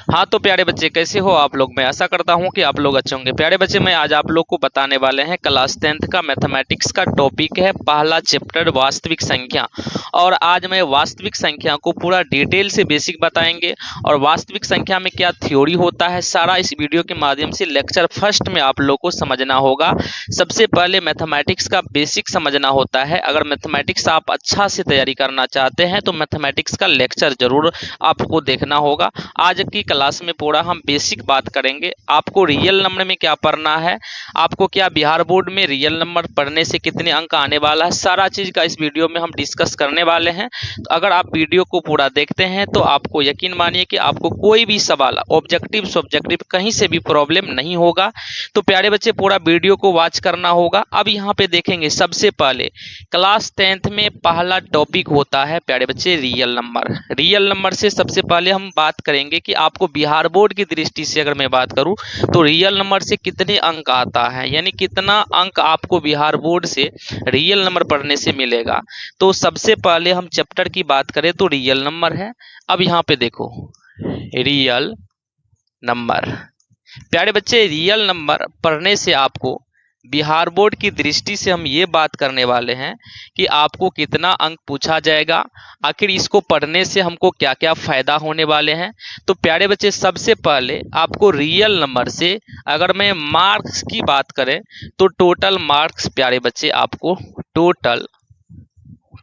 हाँ तो प्यारे बच्चे, कैसे हो आप लोग। मैं आशा करता हूँ कि आप लोग अच्छे होंगे। प्यारे बच्चे, मैं आज आप लोग को बताने वाले हैं क्लास 10th का मैथमेटिक्स का टॉपिक है पहला चैप्टर वास्तविक संख्या। और आज मैं वास्तविक संख्या को पूरा डिटेल से बेसिक बताएंगे और वास्तविक संख्या में क्या थ्योरी होता है सारा इस वीडियो के माध्यम से लेक्चर फर्स्ट में आप लोग को समझना होगा। सबसे पहले मैथमेटिक्स का बेसिक समझना होता है। अगर मैथमेटिक्स आप अच्छा से तैयारी करना चाहते हैं तो मैथमेटिक्स का लेक्चर जरूर आपको देखना होगा। आज की क्लास में पूरा हम बेसिक बात करेंगे। आपको रियल नंबर में क्या पढ़ना है, आपको क्या बिहार बोर्ड में रियल नंबर पढ़ने से कितने अंक आने वाला है, सारा चीज का इस वीडियो में हम डिस्कस करने वाले हैं। तो अगर आप वीडियो को पूरा देखते हैं तो आपको यकीन मानिए कि आपको कोई भी सवाल ऑब्जेक्टिव सब्जेक्टिव कहीं से भी प्रॉब्लम नहीं होगा। तो प्यारे बच्चे, पूरा वीडियो को वॉच करना होगा। अब यहाँ पे देखेंगे सबसे पहले क्लास 10th में पहला टॉपिक होता है प्यारे बच्चे रियल नंबर। रियल नंबर से सबसे पहले हम बात करेंगे कि आपको बिहार बोर्ड की दृष्टि से अगर मैं बात करूं तो रियल नंबर से कितने अंक आता है, यानी कितना अंक आपको बिहार बोर्ड से रियल नंबर पढ़ने से मिलेगा। तो सबसे पहले हम चैप्टर की बात करें तो रियल नंबर है। अब यहाँ पे देखो रियल नंबर। प्यारे बच्चे, रियल नंबर पढ़ने से आपको बिहार बोर्ड की दृष्टि से हम ये बात करने वाले हैं कि आपको कितना अंक पूछा जाएगा, आखिर इसको पढ़ने से हमको क्या क्या फायदा होने वाले हैं। तो प्यारे बच्चे, सबसे पहले आपको रियल नंबर से अगर मैं मार्क्स की बात करें तो टोटल मार्क्स प्यारे बच्चे आपको टोटल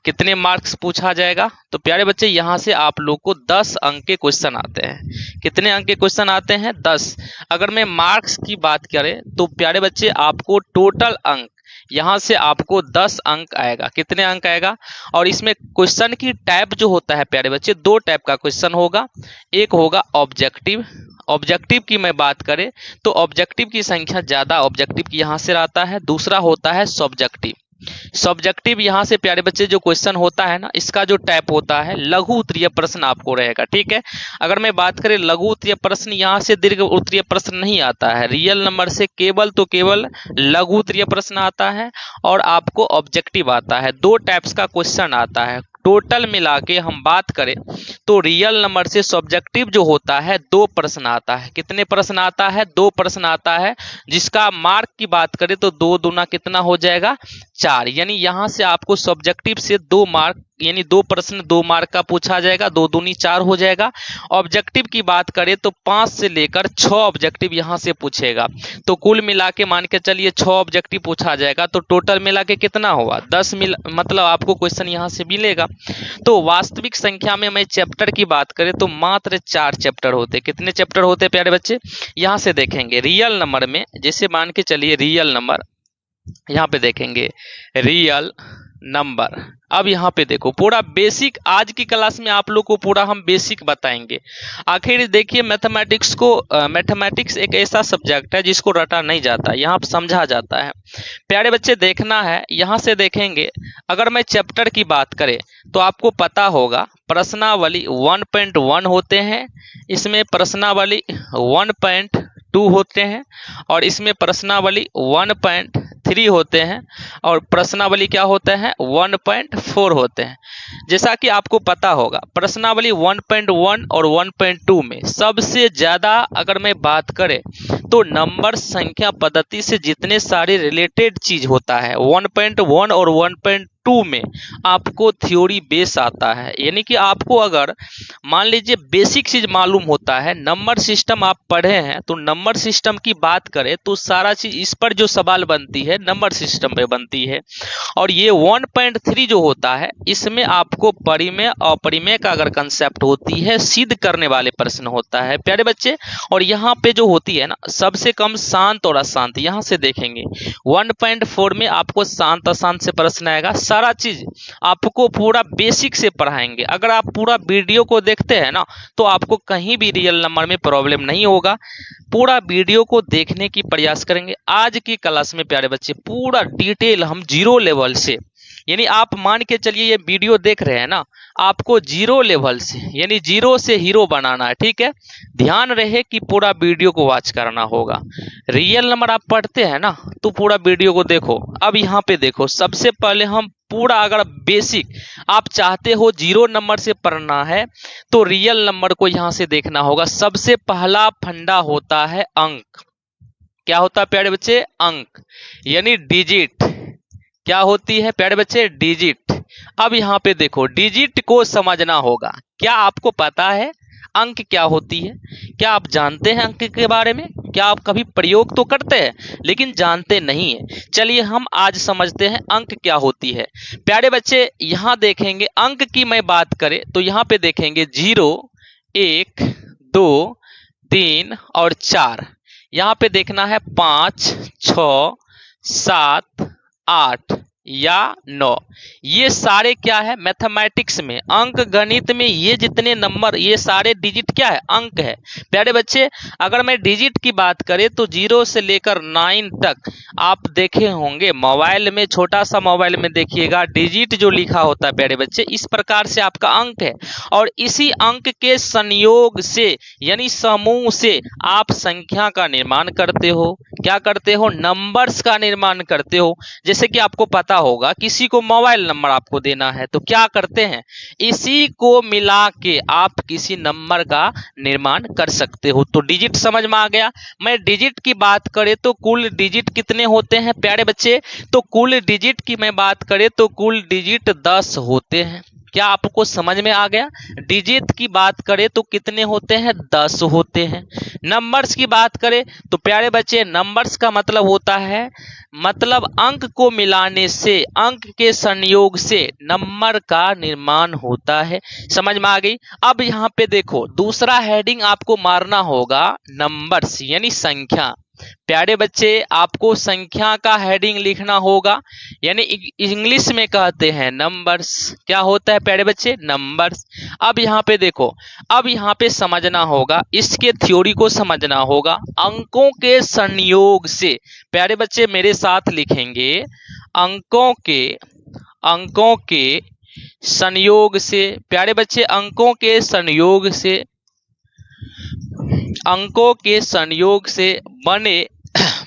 कितने मार्क्स पूछा जाएगा। तो प्यारे बच्चे, यहाँ से आप लोग को 10 अंक के क्वेश्चन आते हैं। कितने अंक के क्वेश्चन आते हैं? 10। अगर मैं मार्क्स की बात करें तो प्यारे बच्चे आपको टोटल अंक यहाँ से आपको 10 अंक आएगा। कितने अंक आएगा? और इसमें क्वेश्चन की टाइप जो होता है प्यारे बच्चे, दो टाइप का क्वेश्चन होगा। एक होगा ऑब्जेक्टिव। ऑब्जेक्टिव की मैं बात करें तो ऑब्जेक्टिव की संख्या ज्यादा ऑब्जेक्टिव की यहाँ से आता है। दूसरा होता है सब्जेक्टिव। सब्जेक्टिव यहाँ से प्यारे बच्चे जो क्वेश्चन होता है ना, इसका जो टाइप होता है लघु उत्तरीय प्रश्न आपको रहेगा। ठीक है, अगर मैं बात करें लघु उत्तरीय प्रश्न, यहाँ से दीर्घ उत्तरीय प्रश्न नहीं आता है। रियल नंबर से केवल तो केवल लघु उत्तरीय प्रश्न आता है और आपको ऑब्जेक्टिव आता है। दो टाइप्स का क्वेश्चन आता है। टोटल मिला के हम बात करें तो रियल नंबर से सब्जेक्टिव जो होता है 2 प्रश्न आता है। कितने प्रश्न आता है? 2 प्रश्न आता है, जिसका मार्क की बात करें तो 2 दूना कितना हो जाएगा? 4। यानी यहां से आपको सब्जेक्टिव से 2 मार्क यानी 2 प्रश्न 2 मार्क का पूछा जाएगा। 2 दूनी 4 हो जाएगा। ऑब्जेक्टिव की बात करें तो 5 से लेकर 6 ऑब्जेक्टिव यहां से पूछेगा। तो कुल मिला के मान के चलिए 6 ऑब्जेक्टिव पूछा जाएगा। तो टोटल मिला के कितना हुआ? 10 मतलब आपको क्वेश्चन यहां से मिलेगा। तो वास्तविक संख्या में मैं चैप्टर की बात करें तो मात्र 4 चैप्टर होते। कितने चैप्टर होते प्यारे बच्चे? यहां से देखेंगे रियल नंबर में, जैसे मान के चलिए रियल नंबर, यहाँ पे देखेंगे रियल नंबर। अब यहाँ पे देखो पूरा बेसिक आज की क्लास में आप लोग को पूरा हम बेसिक बताएंगे। आखिर देखिए मैथमेटिक्स एक ऐसा सब्जेक्ट है जिसको रटा नहीं जाता, यहाँ पे समझा जाता है। प्यारे बच्चे देखना है, यहाँ से देखेंगे अगर मैं चैप्टर की बात करें तो आपको पता होगा प्रश्नावली 1.1 होते हैं, इसमें प्रश्नावली 1.2 होते हैं और इसमें प्रश्नावली 1.3 होते हैं और प्रश्नावली क्या होते हैं? 1.4 होते हैं। जैसा कि आपको पता होगा प्रश्नावली 1.1 और 1.2 में सबसे ज्यादा अगर मैं बात करें तो नंबर संख्या पद्धति से जितने सारे रिलेटेड चीज होता है 1.1 और 1.2 में आपको थ्योरी बेस आता है। यानी कि आपको अगर मान लीजिए बेसिक चीज मालूम होता है, नंबर सिस्टम आप पढ़े हैं तो नंबर सिस्टम की बात करें तो सारा चीज इस पर जो सवाल बनती है नंबर सिस्टम पे बनती है। और ये 1.3 जो होता है इसमें आपको परिमेय अपरिमेय का अगर कंसेप्ट होती है सिद्ध करने वाले प्रश्न होता है प्यारे बच्चे। और यहाँ पे जो होती है ना सबसे कम शांत और अशांत, यहाँ से देखेंगे 1.4 में आपको शांत अशांत से प्रश्न आएगा। सारा चीज आपको पूरा बेसिक से पढ़ाएंगे। अगर आप पूरा वीडियो को देखते हैं ना तो आपको कहीं भी रियल नंबर में प्रॉब्लम नहीं होगा। पूरा वीडियो को देखने की प्रयास करेंगे। आज की क्लास में प्यारे बच्चे पूरा डिटेल हम जीरो लेवल से यानी आप मान के चलिए ये वीडियो देख रहे हैं ना, आपको जीरो लेवल से यानी जीरो से हीरो बनाना है, ठीक है। ध्यान रहे कि पूरा वीडियो को वॉच करना होगा। रियल नंबर आप पढ़ते हैं ना, तो पूरा वीडियो को देखो। अब यहाँ पे देखो, सबसे पहले हम पूरा, अगर बेसिक आप चाहते हो जीरो नंबर से पढ़ना है तो रियल नंबर को यहां से देखना होगा। सबसे पहला फंडा होता है अंक। क्या होता है प्यारे बच्चे? अंक, यानी डिजिट। क्या होती है प्यारे बच्चे? डिजिट। अब यहाँ पे देखो, डिजिट को समझना होगा। क्या आपको पता है अंक क्या होती है? क्या आप जानते हैं अंक के बारे में? क्या आप कभी प्रयोग तो करते हैं लेकिन जानते नहीं है? चलिए हम आज समझते हैं अंक क्या होती है। प्यारे बच्चे यहाँ देखेंगे, अंक की मैं बात करें तो यहाँ पे देखेंगे 0, 1, 2, 3 और 4। यहाँ पे देखना है 5, 6, 7, 8 या 9। ये सारे क्या है? मैथमेटिक्स में, अंक गणित में ये जितने नंबर, ये सारे डिजिट क्या है? अंक है। प्यारे बच्चे अगर मैं डिजिट की बात करें तो 0 से लेकर 9 तक आप देखे होंगे मोबाइल में, छोटा सा मोबाइल में देखिएगा, डिजिट जो लिखा होता है प्यारे बच्चे, इस प्रकार से आपका अंक है। और इसी अंक के संयोग से यानी समूह से आप संख्या का निर्माण करते हो। क्या करते हो? नंबर्स का निर्माण करते हो। जैसे कि आपको पता होगा, किसी को मोबाइल नंबर आपको देना है तो क्या करते हैं? इसी को मिला के आप किसी नंबर का निर्माण कर सकते हो। तो डिजिट समझ में आ गया। मैं डिजिट की बात करें तो कुल डिजिट कितने होते हैं प्यारे बच्चे? तो कुल डिजिट की मैं बात करें तो कुल डिजिट 10 होते हैं। क्या आपको समझ में आ गया? डिजिट की बात करें तो कितने होते हैं? 10 होते हैं। नंबर्स की बात करें तो प्यारे बच्चे नंबर्स का मतलब होता है, मतलब अंक को मिलाने से, अंक के संयोग से नंबर का निर्माण होता है। समझ में आ गई? अब यहाँ पे देखो, दूसरा हेडिंग आपको मारना होगा नंबर्स यानी संख्या। प्यारे बच्चे आपको संख्या का हेडिंग लिखना होगा, यानी इंग्लिश में कहते हैं नंबर्स। क्या होता है प्यारे बच्चे? नंबर्स। अब यहाँ पे देखो, अब यहाँ पे समझना होगा, इसके थ्योरी को समझना होगा। अंकों के संयोग से, प्यारे बच्चे मेरे साथ लिखेंगे, अंकों के संयोग से, प्यारे बच्चे अंकों के संयोग से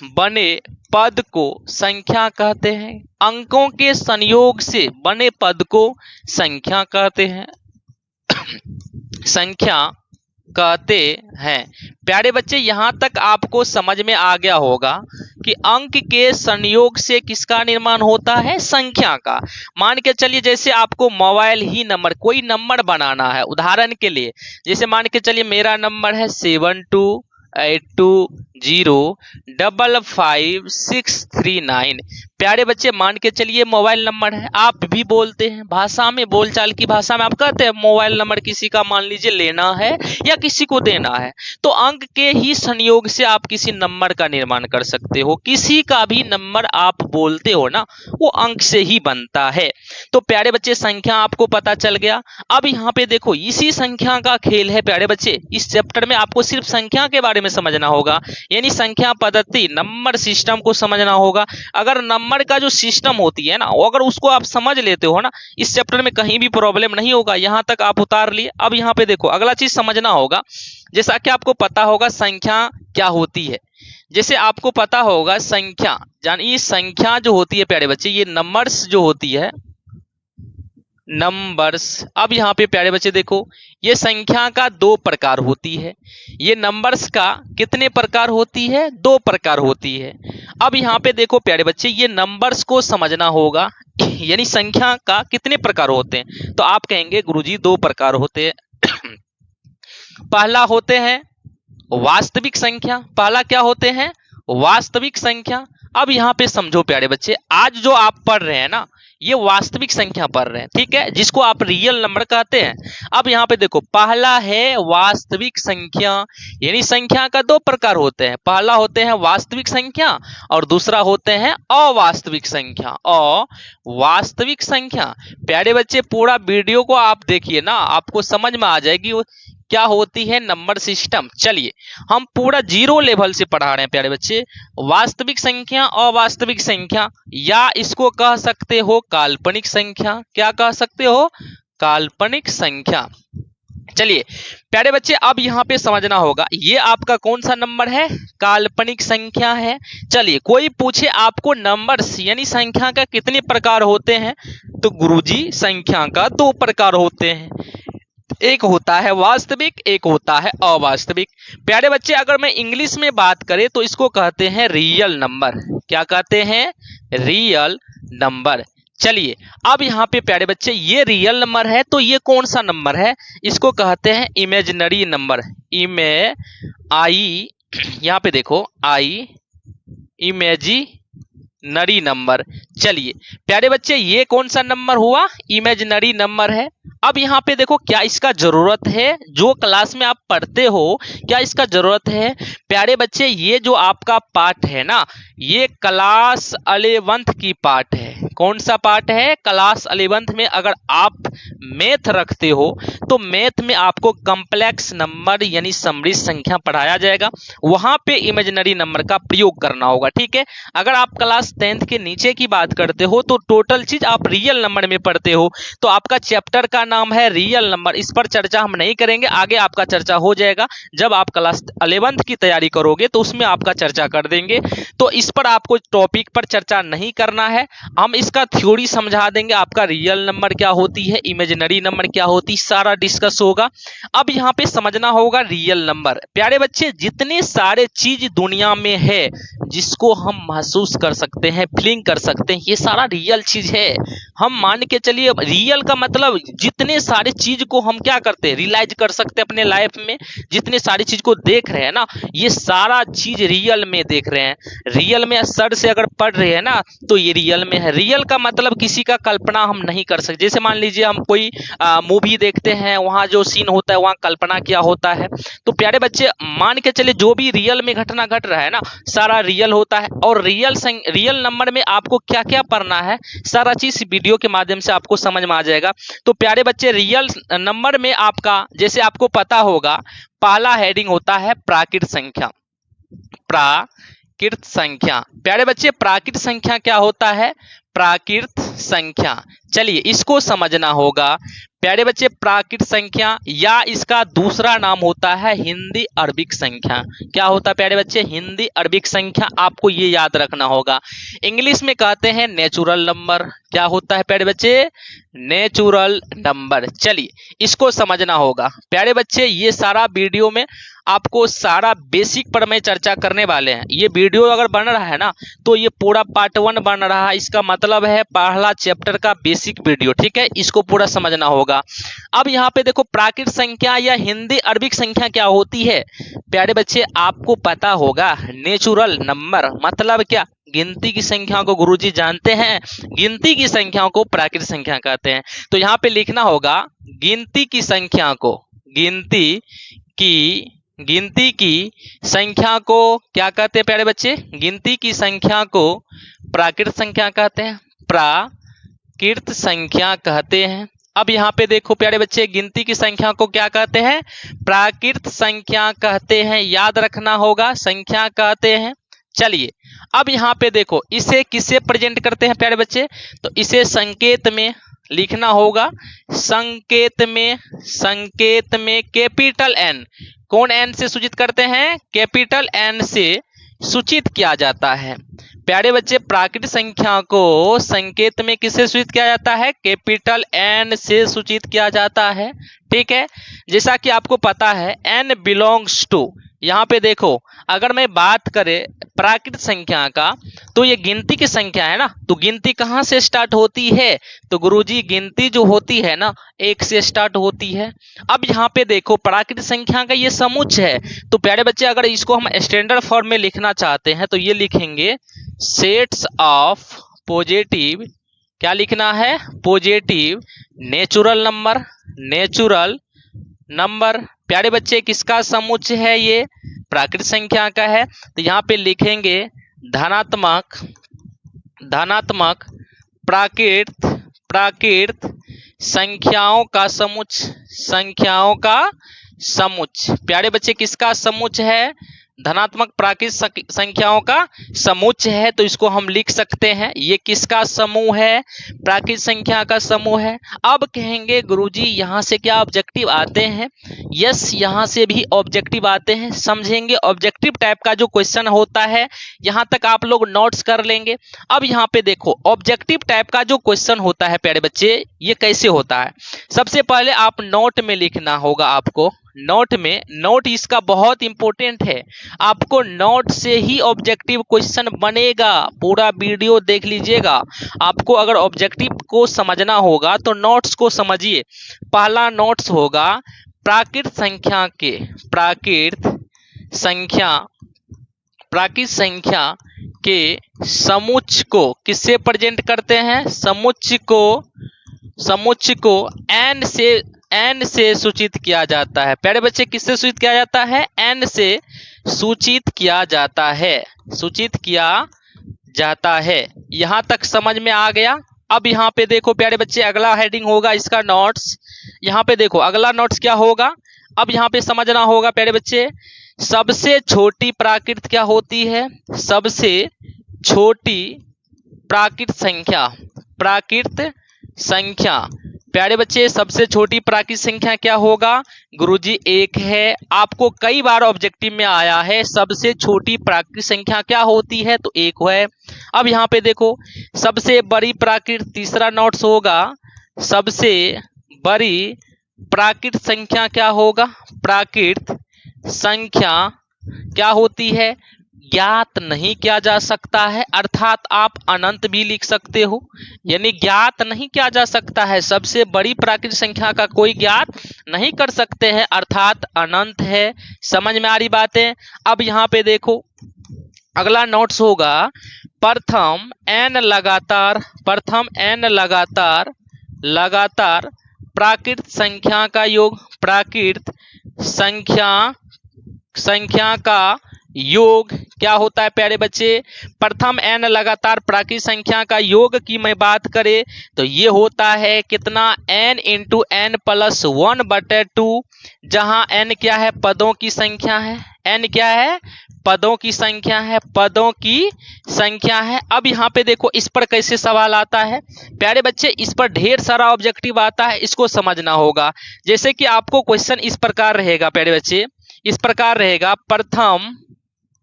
बने पद को संख्या कहते हैं। अंकों के संयोग से बने पद को संख्या कहते हैं। संख्या कहते हैं। प्यारे बच्चे यहां तक आपको समझ में आ गया होगा कि अंक के संयोग से किसका निर्माण होता है? संख्या का। मान के चलिए जैसे आपको मोबाइल ही नंबर, कोई नंबर बनाना है, उदाहरण के लिए जैसे मान के चलिए मेरा नंबर है 7282055639। प्यारे बच्चे मान के चलिए मोबाइल नंबर है, आप भी बोलते हैं भाषा में, बोलचाल की भाषा में आप कहते हैं मोबाइल नंबर किसी का मान लीजिए लेना है या किसी को देना है, तो अंक के ही संयोग से आप किसी नंबर का निर्माण कर सकते हो। किसी का भी नंबर आप बोलते हो ना, वो अंक से ही बनता है। तो प्यारे बच्चे संख्या आपको पता चल गया। अब यहाँ पे देखो, इसी संख्या का खेल है प्यारे बच्चे। इस चैप्टर में आपको सिर्फ संख्या के बारे में समझना होगा, यानी संख्या पद्धति, नंबर सिस्टम को समझना होगा। अगर नंबर का जो सिस्टम होती है ना, अगर उसको आप समझ लेते हो ना, इस चैप्टर में कहीं भी प्रॉब्लम नहीं होगा। यहां तक आप उतार लिए। अब यहाँ पे देखो, अगला चीज समझना होगा, जैसा कि आपको पता होगा संख्या क्या होती है। जैसे आपको पता होगा संख्या, यानी संख्या जो होती है प्यारे बच्चे, ये नंबर्स जो होती है, नंबर्स। अब यहाँ पे प्यारे बच्चे देखो, ये संख्या का 2 प्रकार होती है। ये नंबर्स का कितने प्रकार होती है? 2 प्रकार होती है। अब यहाँ पे देखो प्यारे बच्चे, ये नंबर्स को समझना होगा, यानी संख्या का कितने प्रकार होते हैं, तो आप कहेंगे गुरुजी 2 प्रकार होते हैं। पहला होते हैं वास्तविक संख्या। पहला क्या होते हैं? वास्तविक संख्या। अब यहाँ पे समझो प्यारे बच्चे, आज जो आप पढ़ रहे हैं ना, ये वास्तविक संख्या पढ़ रहे हैं, ठीक है, जिसको आप रियल नंबर कहते हैं। अब यहाँ पे देखो, पहला है वास्तविक संख्या, यानी संख्या का 2 प्रकार होते हैं। पहला होते हैं वास्तविक संख्या और दूसरा होते हैं अवास्तविक संख्या। अवास्तविक संख्या। प्यारे बच्चे पूरा वीडियो को आप देखिए ना, आपको समझ में आ जाएगी क्या होती है नंबर सिस्टम। चलिए हम पूरा जीरो लेवल से पढ़ा रहे हैं प्यारे बच्चे। वास्तविक संख्या, अवास्तविक संख्या, या इसको कह सकते हो काल्पनिक संख्या। क्या कह सकते हो? काल्पनिक संख्या। चलिए प्यारे बच्चे अब यहाँ पे समझना होगा, ये आपका कौन सा नंबर है? काल्पनिक संख्या है। चलिए कोई पूछे आपको नंबर्स यानी संख्या का कितने प्रकार होते हैं, तो गुरुजी संख्या का दो प्रकार होते हैं, एक होता है वास्तविक, एक होता है अवास्तविक। प्यारे बच्चे अगर मैं इंग्लिश में बात करें तो इसको कहते हैं रियल नंबर। क्या कहते हैं? Real number. चलिए अब यहाँ पे प्यारे बच्चे ये रियल नंबर है, तो ये कौन सा नंबर है? इसको कहते हैं इमेजिनरी नंबर। आई, यहाँ पे देखो आई इमेजिनरी नंबर। चलिए प्यारे बच्चे ये कौन सा नंबर हुआ? इमेजिनरी नंबर है। अब यहाँ पे देखो क्या इसका जरूरत है? जो क्लास में आप पढ़ते हो क्या इसका जरूरत है? प्यारे बच्चे ये जो आपका पार्ट है ना, ये क्लास 11th की पार्ट है। कौन सा पार्ट है? क्लास 11th में अगर आप मैथ रखते हो तो मैथ में आपको कॉम्प्लेक्स नंबर यानी समृद्ध संख्या पढ़ाया जाएगा, वहां पे इमेजिनरी नंबर का प्रयोग करना होगा। ठीक है, अगर आप क्लास 10th के नीचे की बात करते हो तो टोटल चीज आप रियल नंबर में पढ़ते हो, तो आपका चैप्टर का नाम है रियल नंबर। इस पर चर्चा हम नहीं करेंगे, आगे आपका चर्चा हो जाएगा जब आप क्लास 11th की तैयारी करोगे तो उसमें आपका चर्चा कर देंगे। तो इस पर आपको टॉपिक पर चर्चा नहीं करना है, हम इसका थ्योरी समझा देंगे, आपका रियल नंबर क्या होती है, इमेजिनरी नंबर क्या होती है, सारा डिस्कस होगा। अब यहाँ पे समझना होगा रियल नंबर। प्यारे बच्चे जितने सारे चीज दुनिया में है जिसको हम महसूस कर सकते हैं, फीलिंग कर सकते हैं, ये सारा रियल चीज है। हम मान के चलिए रियल का मतलब जितने सारे चीज को हम क्या करते हैं, रियलाइज कर सकते हैं अपने लाइफ में, जितने सारी चीज को देख रहे हैं ना, ये सारा चीज रियल में देख रहे हैं। रियल में सर से अगर पढ़ रहे हैं ना तो ये रियल में है। रियल का मतलब किसी का कल्पना हम नहीं कर सकते। जैसे मान लीजिए हम कोई मूवी देखते हैं, वहां जो सीन होता है वहां कल्पना किया होता है। तो प्यारे बच्चे मान के चले जो भी रियल में घटना घट रहा है ना, सारा रियल होता है। और रियल नंबर में आपको क्या क्या पढ़ना है, सारा चीज वीडियो के माध्यम से आपको समझ में आ जाएगा। तो प्यारे बच्चे रियल नंबर में आपका जैसे आपको पता होगा पहला हेडिंग होता है प्राकृत संख्या। प्राकृत संख्या। प्यारे बच्चे प्राकृत संख्या क्या होता है? प्राकृत संख्या। चलिए इसको समझना होगा। प्यारे बच्चे प्राकृत संख्या या इसका दूसरा नाम होता है हिंदी अरबिक संख्या। क्या होता है प्यारे बच्चे? हिंदी अरबिक संख्या। आपको ये याद रखना होगा। इंग्लिश में कहते हैं नेचुरल नंबर। क्या होता है प्यारे बच्चे? Natural number. चलिए इसको समझना होगा। प्यारे बच्चे ये सारा वीडियो में आपको सारा बेसिक पर मैं चर्चा करने वाले हैं। ये वीडियो अगर बन रहा है ना तो ये पूरा पार्ट 1 बन रहा है, इसका मतलब है पहला चैप्टर का बेसिक वीडियो। ठीक है, इसको पूरा समझना होगा। अब यहाँ पे देखो प्राकृत संख्या या हिंदी अरबिक संख्या क्या होती है? प्यारे बच्चे आपको पता होगा नेचुरल नंबर मतलब क्या? गिनती की संख्याओं को गुरुजी जानते हैं, गिनती की संख्याओं को प्राकृत संख्या कहते हैं। तो यहाँ पे लिखना होगा गिनती की संख्या को, गिनती की संख्या को क्या कहते हैं प्यारे बच्चे? गिनती की संख्या को प्राकृत संख्या कहते हैं, प्राकृत संख्या कहते हैं। अब यहाँ पे देखो प्यारे बच्चे गिनती की संख्या को क्या कहते हैं? प्राकृत संख्या कहते हैं। याद रखना होगा, संख्या कहते हैं। चलिए अब यहाँ पे देखो इसे किससे प्रेजेंट करते हैं प्यारे बच्चे? तो इसे संकेत में लिखना होगा। संकेत में कैपिटल एन। कौन एन से सूचित करते हैं? कैपिटल एन से सूचित किया जाता है। प्यारे बच्चे प्राकृत संख्या को संकेत में किससे सूचित किया जाता है? कैपिटल एन से सूचित किया जाता है। ठीक है, जैसा कि आपको पता है एन बिलोंग्स टू, यहाँ पे देखो अगर मैं बात करें प्राकृत संख्या का तो ये गिनती की संख्या है ना, तो गिनती कहाँ से स्टार्ट होती है? तो गुरुजी गिनती जो होती है ना 1 से स्टार्ट होती है। अब यहाँ पे देखो प्राकृत संख्या का ये समुच्चय है। तो प्यारे बच्चे अगर इसको हम स्टैंडर्ड फॉर्म में लिखना चाहते हैं तो ये लिखेंगे सेट्स ऑफ पॉजिटिव, क्या लिखना है? Positive natural number. प्यारे बच्चे किसका समुच्चय है? ये प्राकृत संख्या का है। तो यहाँ पे लिखेंगे धनात्मक प्राकृत संख्याओं का समुच्चय। प्यारे बच्चे किसका समुच्चय है? धनात्मक प्राकृत संख्याओं का समुच्चय है, तो इसको हम लिख सकते हैं। ये किसका समूह है? प्राकृत संख्या का समूह है। अब कहेंगे गुरुजी यहां से क्या ऑब्जेक्टिव आते हैं? यस, यहां से भी ऑब्जेक्टिव आते हैं। समझेंगे ऑब्जेक्टिव टाइप का जो क्वेश्चन होता है, यहां तक आप लोग नोट्स कर लेंगे। अब यहां पे देखो ऑब्जेक्टिव टाइप का जो क्वेश्चन होता है प्यारे बच्चे, ये कैसे होता है? सबसे पहले आप नोट में लिखना होगा आपको। नोट में, नोट इसका बहुत इंपॉर्टेंट है। आपको नोट से ही ऑब्जेक्टिव क्वेश्चन बनेगा। पूरा वीडियो देख लीजिएगा। आपको अगर ऑब्जेक्टिव को समझना होगा तो नोट्स को समझिए। पहला नोट्स होगा प्राकृत संख्या के समुच्चय को किससे प्रेजेंट करते हैं? समुच्चय को n से सूचित किया जाता है। प्यारे बच्चे किससे सूचित किया जाता है? n से सूचित किया जाता है। यहां तक समझ में आ गया? अब यहां पे देखो प्यारे बच्चे, अगला हेडिंग होगा इसका नोट्स। यहां पे देखो अगला नोट्स क्या होगा? अब यहां पे समझना होगा प्यारे बच्चे, सबसे छोटी प्राकृत क्या होती है? सबसे छोटी प्राकृत संख्या। प्यारे बच्चे सबसे छोटी प्राकृत संख्या क्या होगा? गुरुजी 1 है। आपको कई बार ऑब्जेक्टिव में आया है सबसे छोटी प्राकृत संख्या क्या होती है, तो 1 है। अब यहाँ पे देखो सबसे बड़ी प्राकृत, तीसरा नोट्स होगा सबसे बड़ी प्राकृत संख्या क्या होगा? प्राकृत संख्या क्या होती है? ज्ञात नहीं किया जा सकता है, अर्थात आप अनंत भी लिख सकते हो। यानी ज्ञात नहीं किया जा सकता है, सबसे बड़ी प्राकृत संख्या का कोई ज्ञात नहीं कर सकते हैं, अर्थात अनंत है। समझ में आ रही बातें? अब यहाँ पे देखो अगला नोट्स होगा प्रथम n लगातार प्राकृत संख्या का योग। प्राकृत संख्या का योग क्या होता है प्यारे बच्चे? प्रथम n लगातार प्राकृत संख्या का योग की मैं बात करें तो ये होता है कितना? n इंटू n प्लस 1/2, जहां n क्या है? पदों की संख्या है। n क्या है? पदों की संख्या है। अब यहाँ पे देखो इस पर कैसे सवाल आता है प्यारे बच्चे, इस पर ढेर सारा ऑब्जेक्टिव आता है, इसको समझना होगा। जैसे कि आपको क्वेश्चन इस प्रकार रहेगा प्यारे बच्चे, इस प्रकार रहेगा प्रथम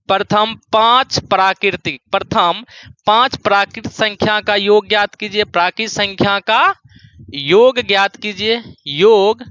5 प्राकृत संख्या का योग ज्ञात कीजिए। प्राकृत संख्या का योग ज्ञात कीजिए, योग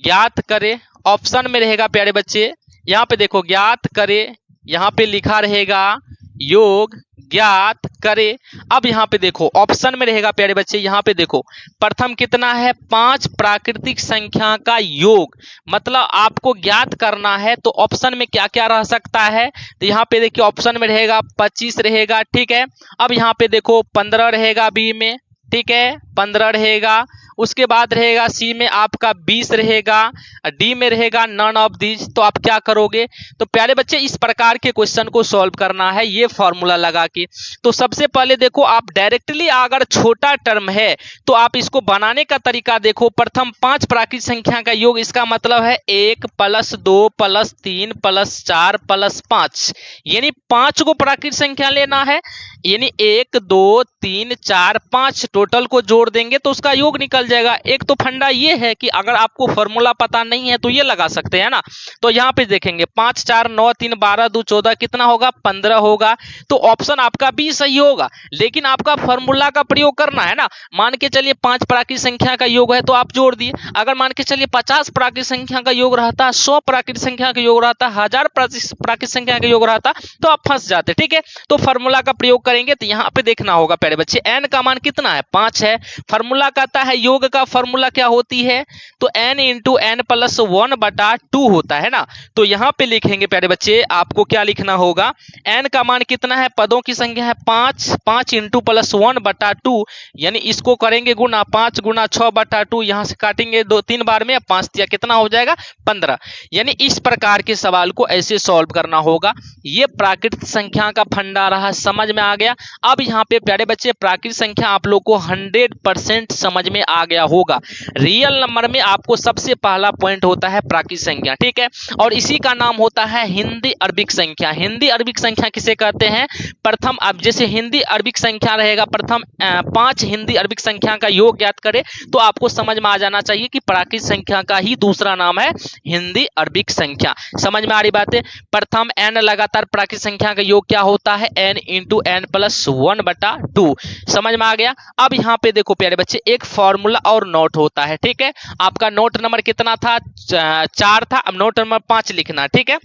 ज्ञात करे। ऑप्शन में रहेगा प्यारे बच्चे, यहाँ पे देखो ज्ञात करे, यहाँ पे लिखा रहेगा योग ज्ञात करे। अब यहाँ पे देखो ऑप्शन में रहेगा प्यारे बच्चे, यहाँ पे देखो प्रथम कितना है? 5 प्राकृतिक संख्या का योग, मतलब आपको ज्ञात करना है तो ऑप्शन में क्या क्या रह सकता है? तो यहाँ पे देखिए ऑप्शन में रहेगा 25 रहेगा, ठीक है। अब यहाँ पे देखो 15 रहेगा बी में, ठीक है, 15 रहेगा। उसके बाद रहेगा सी में आपका 20 रहेगा, डी में रहेगा नन ऑफ दीज। तो आप क्या करोगे? तो प्यारे बच्चे इस प्रकार के क्वेश्चन को सॉल्व करना है ये फॉर्मूला लगा के। तो सबसे पहले देखो आप डायरेक्टली अगर छोटा टर्म है तो आप इसको बनाने का तरीका देखो। प्रथम 5 प्राकृत संख्या का योग, इसका मतलब है 1 प्लस 2 प्लस 3 प्लस 4 प्लस 5, यानी 5 को प्राकृत संख्या लेना है। यानी 1 2 3 4 5 टोटल को जोड़ देंगे तो उसका योग निकल जाएगा। एक तो फंडा ये है कि अगर आपको फॉर्मूला पता नहीं है तो ये लगा सकते हैं ना। तो यहाँ पे देखेंगे 5 4 9 3 12 2 14 कितना होगा? 15 होगा। तो ऑप्शन आपका बी सही होगा, लेकिन आपका फॉर्मूला का प्रयोग करना है ना। मान के चलिए 5 प्राकृत संख्या का योग है तो आप जोड़ दिए। अगर मान के चलिए 50 प्राकृत संख्या का योग रहता, 100 प्राकृत संख्या का योग रहता, 1000 प्राकृत संख्या का योग रहता तो आप फंस जाते, ठीक है। तो फॉर्मूला का प्रयोग करेंगे तो यहाँ पे देखना होगा प्यारे बच्चे n का मान कितना है? 5 है। फॉर्मूला कहता है योग का फॉर्मूला क्या होती है? तो n इंटू n प्लस 1/2 होता है ना। तो यहाँ पे लिखेंगे प्यारे बच्चे, आपको क्या लिखना होगा? n का मान कितना है? पदों की संख्या है 5, 5 इंटू प्लस 1/2, यानी इसको करेंगे गुना 5 गुना 6/2, यहाँ से काटेंगे 2-3 बार में, 5 दिया कितना हो जाएगा? 15। यानी इस प्रकार के सवाल को ऐसे सॉल्व करना होगा। ये प्राकृत संख्या का फंडा रहा, समझ में आ गया। अब यहाँ पे प्यारे बच्चे प्राकृत संख्या आप लोग को 100% समझ में आ गया होगा। रियल नंबर में आपको सबसे पहला पॉइंट होता है प्राकृत संख्या, ठीक है, और इसी का नाम होता है हिंदी अरबिक संख्या। हिंदी अरबिक संख्या किसे कहते हैं? प्रथम, अब जैसे हिंदी अरबिक संख्या रहेगा, प्रथम 5 हिंदी अरबिक संख्या का योग ज्ञात करें तो आपको समझ में आ जाना चाहिए कि प्राकृत संख्या का ही दूसरा नाम है हिंदी अरबिक संख्या। समझ में आ रही बात है? प्रथम n लगातार प्राकृत संख्या का योग क्या होता है? n into n plus 1/2। समझ में आ गया? अब यहाँ पे देखो प्यारे बच्चे, एक फॉर्मूला और नोट होता है, ठीक है। आपका नोट नंबर कितना था? 4 था। अब नोट नंबर 5 लिखना, ठीक है।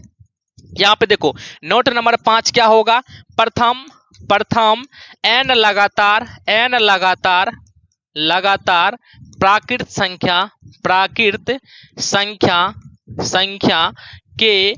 यहाँ पे देखो नोट नंबर 5 क्या होगा? प्रथम n लगातार प्राकृत संख्या के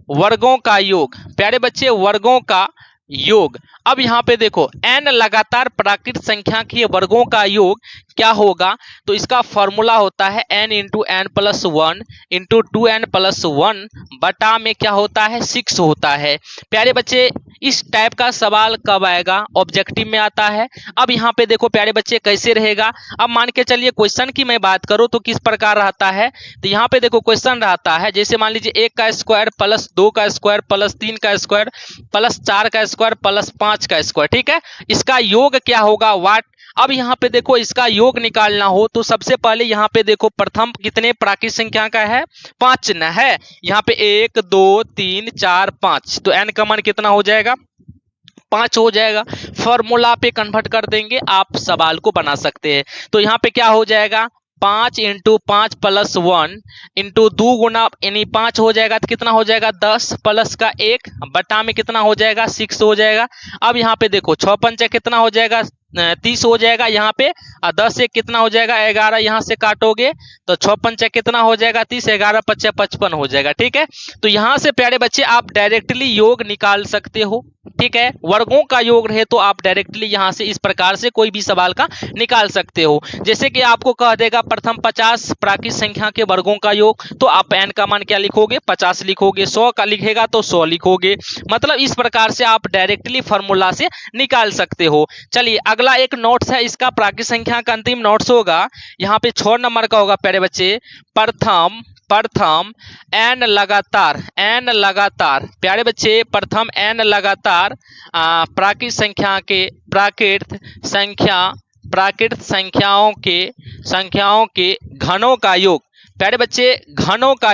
वर्गों का योग। प्यारे बच्चे, वर्गों का योग। अब यहाँ पे देखो n लगातार प्राकृत संख्या के वर्गों का योग क्या होगा? तो इसका फॉर्मूला होता है n into n plus 1 into 2n plus 1 बटा में क्या होता है? 6 होता है। प्यारे बच्चे, इस टाइप का सवाल कब आएगा? ऑब्जेक्टिव में आता है। अब यहाँ पे देखो प्यारे बच्चे कैसे रहेगा। अब मान के चलिए क्वेश्चन की मैं बात करूँ तो किस प्रकार रहता है। तो यहाँ पे देखो क्वेश्चन रहता है, जैसे मान लीजिए 1 का स्क्वायर प्लस 2 का स्क्वायर प्लस 3 का स्क्वायर प्लस 4 का स्क्वायर प्लस 5 का स्क्वायर, ठीक है। इसका योग क्या होगा? वाट। अब यहाँ पे देखो इसका योग निकालना हो तो सबसे पहले यहाँ पे देखो प्रथम कितने प्राकृत संख्या का है? 5 न है। यहाँ पे 1 2 3 4 5, तो n का मान कितना हो जाएगा? 5 हो जाएगा। फॉर्मूला पे कन्वर्ट कर देंगे, आप सवाल को बना सकते हैं। तो यहाँ पे क्या हो जाएगा? 5 इंटू 5 प्लस 1 इंटू 2 गुना यानी 5 हो जाएगा तो कितना हो जाएगा? 10 प्लस का 1 बटा में कितना हो जाएगा? 6 हो जाएगा। अब यहाँ पे देखो 6 पंचे कितना हो जाएगा? 30 हो जाएगा यहाँ पे। 10 से कितना हो जाएगा? 11 यहाँ से काटोगे तो 6 पंचे कितना हो जाएगा? 30, 11 पच्चे 55 हो जाएगा, ठीक है। तो यहाँ से प्यारे बच्चे आप डायरेक्टली योग निकाल सकते हो, ठीक है। वर्गों का योग रहे तो आप डायरेक्टली यहाँ से इस प्रकार से कोई भी सवाल का निकाल सकते हो। जैसे कि आपको कह देगा प्रथम 50 प्राकृत संख्या के वर्गों का योग, तो आप n का मान क्या लिखोगे? 50 लिखोगे। 100 का लिखेगा तो 100 लिखोगे। मतलब इस प्रकार से आप डायरेक्टली फॉर्मूला से निकाल सकते हो। चलिए अगला एक नोट्स है, इसका प्राकृत संख्या का अंतिम नोट्स होगा, यहाँ पे 6 नंबर का होगा प्यारे बच्चे। प्रथम n लगातार प्यारे बच्चे, प्रथम n लगातार प्राकृत संख्याओं के घनों का योग। प्यारे बच्चे, घनों का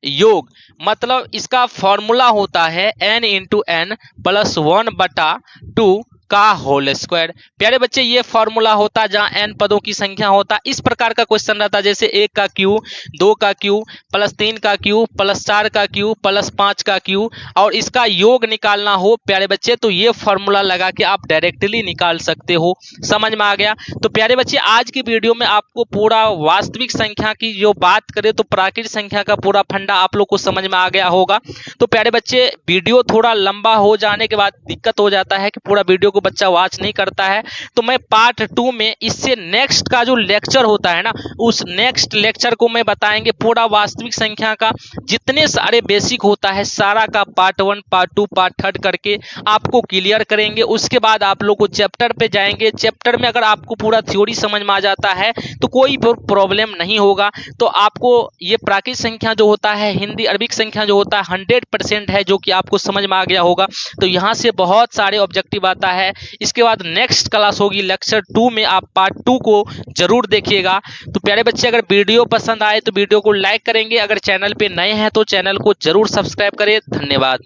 योग मतलब इसका फॉर्मूला होता है n इंटू n प्लस 1/2 का होल स्क्वायर। प्यारे बच्चे, ये फॉर्मूला होता जहां n पदों की संख्या होता। इस प्रकार का क्वेश्चन रहता जैसे 1 का क्यू, 2 का क्यू प्लस 3 का क्यू प्लस 4 का क्यू प्लस 5 का क्यू, और इसका योग निकालना हो प्यारे बच्चे तो ये फॉर्मूला लगा के आप डायरेक्टली निकाल सकते हो। समझ में आ गया? तो प्यारे बच्चे, आज की वीडियो में आपको पूरा वास्तविक संख्या की जो बात करें तो प्राकृत संख्या का पूरा फंडा आप लोग को समझ में आ गया होगा। तो प्यारे बच्चे, वीडियो थोड़ा लंबा हो जाने के बाद दिक्कत हो जाता है कि पूरा वीडियो को बच्चा वॉच नहीं करता है, तो मैं पार्ट 2 में इससे नेक्स्ट का जो लेक्चर होता है ना, उस नेक्स्ट लेक्चर को मैं बताएंगे पूरा वास्तविक संख्या का जितने सारे बेसिक होता है सारा का पार्ट 1 पार्ट 2 पार्ट 3 करके आपको क्लियर करेंगे। उसके बाद आप लोग को चैप्टर पे जाएंगे। चैप्टर में अगर आपको पूरा थ्योरी समझ में आ जाता है तो कोई प्रॉब्लम नहीं होगा। तो आपको ये प्राकृत संख्या जो होता है, हिंदी अरबिक संख्या जो होता है 100% है, जो कि आपको समझ में आ गया होगा। तो यहाँ से बहुत सारे ऑब्जेक्टिव आता है। इसके बाद नेक्स्ट क्लास होगी लेक्चर 2 में, आप पार्ट 2 को जरूर देखिएगा। तो प्यारे बच्चे, अगर वीडियो पसंद आए तो वीडियो को लाइक करेंगे, अगर चैनल पे नए हैं तो चैनल को जरूर सब्सक्राइब करें। धन्यवाद।